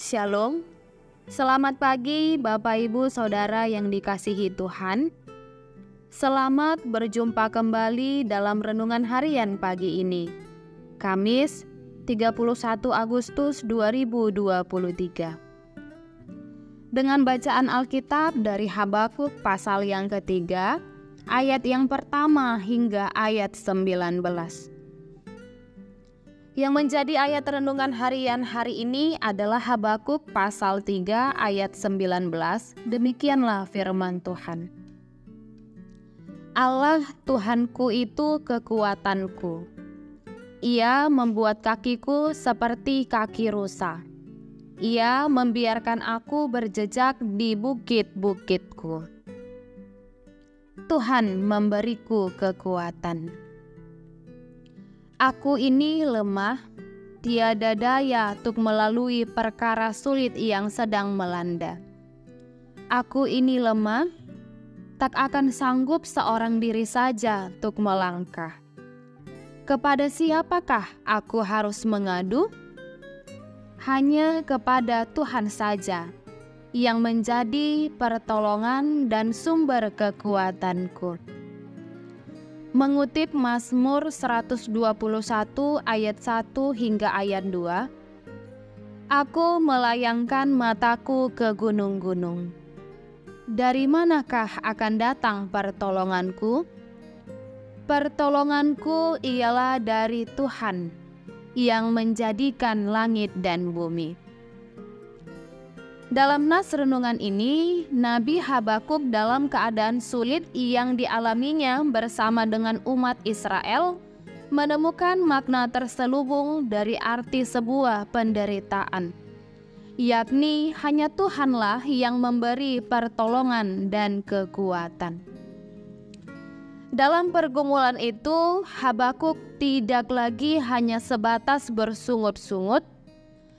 Shalom, selamat pagi Bapak Ibu Saudara yang dikasihi Tuhan. Selamat berjumpa kembali dalam renungan harian pagi ini, Kamis 31 Agustus 2023. Dengan bacaan Alkitab dari Habakuk pasal yang ketiga, ayat yang pertama hingga ayat 19. Yang menjadi ayat renungan harian hari ini adalah Habakuk pasal 3 ayat 19. Demikianlah firman Tuhan. Allah Tuhanku itu kekuatanku. Ia membuat kakiku seperti kaki rusa. Ia membiarkan aku berjejak di bukit-bukitku. Tuhan memberiku kekuatan. Aku ini lemah, tiada daya untuk melalui perkara sulit yang sedang melanda. Aku ini lemah, tak akan sanggup seorang diri saja untuk melangkah. Kepada siapakah aku harus mengadu? Hanya kepada Tuhan saja, yang menjadi pertolongan dan sumber kekuatanku. Mengutip Mazmur 121 ayat 1 hingga ayat 2, aku melayangkan mataku ke gunung-gunung. Dari manakah akan datang pertolonganku? Pertolonganku ialah dari Tuhan, yang menjadikan langit dan bumi. Dalam nas renungan ini, Nabi Habakuk dalam keadaan sulit yang dialaminya bersama dengan umat Israel menemukan makna terselubung dari arti sebuah penderitaan, yakni hanya Tuhanlah yang memberi pertolongan dan kekuatan. Dalam pergumulan itu, Habakuk tidak lagi hanya sebatas bersungut-sungut,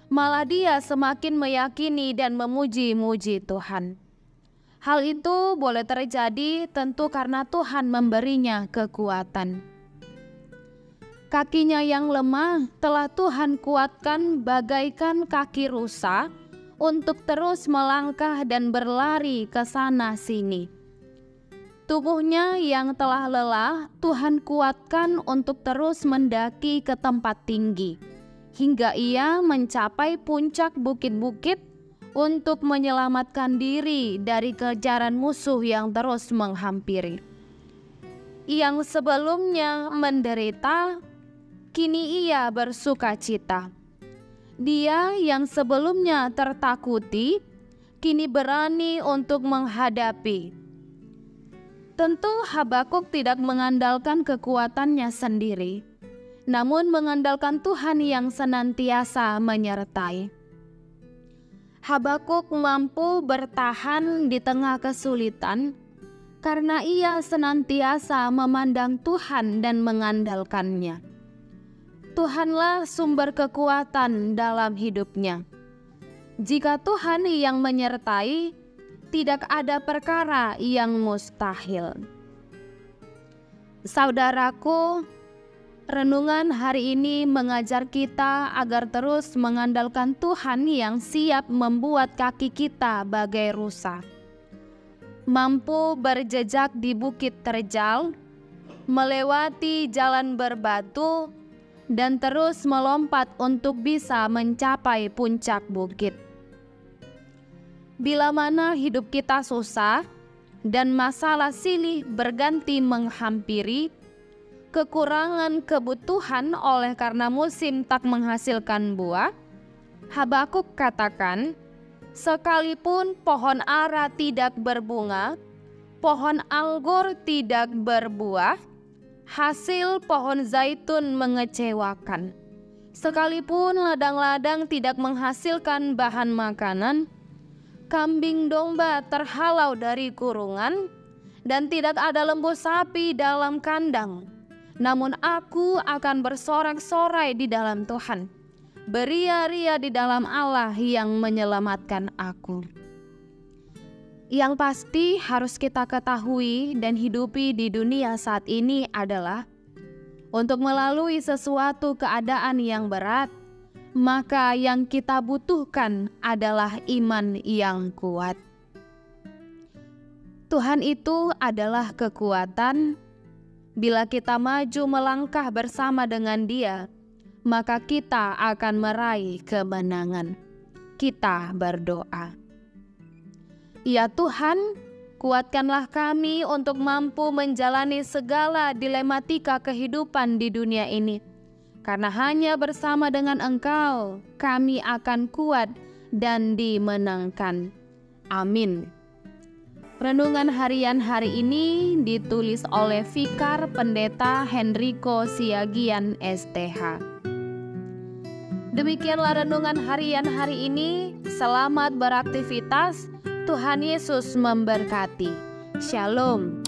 malah dia semakin meyakini dan memuji-muji Tuhan. Hal itu boleh terjadi tentu karena Tuhan memberinya kekuatan. Kakinya yang lemah telah Tuhan kuatkan bagaikan kaki rusa untuk terus melangkah dan berlari ke sana sini. Tubuhnya yang telah lelah Tuhan kuatkan untuk terus mendaki ke tempat tinggi, hingga ia mencapai puncak bukit-bukit untuk menyelamatkan diri dari kejaran musuh yang terus menghampiri. Yang sebelumnya menderita, kini ia bersuka cita. Dia yang sebelumnya tertakuti, kini berani untuk menghadapi. Tentu Habakuk tidak mengandalkan kekuatannya sendiri, namun mengandalkan Tuhan yang senantiasa menyertai. Habakuk mampu bertahan di tengah kesulitan karena ia senantiasa memandang Tuhan dan mengandalkannya. Tuhanlah sumber kekuatan dalam hidupnya. Jika Tuhan yang menyertai, tidak ada perkara yang mustahil. Saudaraku, renungan hari ini mengajar kita agar terus mengandalkan Tuhan yang siap membuat kaki kita bagai rusa, mampu berjejak di bukit terjal, melewati jalan berbatu, dan terus melompat untuk bisa mencapai puncak bukit. Bila mana hidup kita susah dan masalah silih berganti menghampiri, kekurangan kebutuhan oleh karena musim tak menghasilkan buah, Habakuk katakan, sekalipun pohon ara tidak berbunga, pohon anggur tidak berbuah, hasil pohon zaitun mengecewakan. Sekalipun ladang-ladang tidak menghasilkan bahan makanan, kambing domba terhalau dari kurungan, dan tidak ada lembu sapi dalam kandang. Namun aku akan bersorak-sorai di dalam Tuhan, beria-ria di dalam Allah yang menyelamatkan aku. Yang pasti harus kita ketahui dan hidupi di dunia saat ini adalah untuk melalui sesuatu keadaan yang berat, maka yang kita butuhkan adalah iman yang kuat. Tuhan itu adalah kekuatan. Bila kita maju melangkah bersama dengan Dia, maka kita akan meraih kemenangan. Kita berdoa. Ya Tuhan, kuatkanlah kami untuk mampu menjalani segala dilematika kehidupan di dunia ini. Karena hanya bersama dengan Engkau, kami akan kuat dan dimenangkan. Amin. Renungan harian hari ini ditulis oleh Vikar Pendeta Henrico Siagian STH. Demikianlah renungan harian hari ini. Selamat beraktivitas. Tuhan Yesus memberkati. Shalom.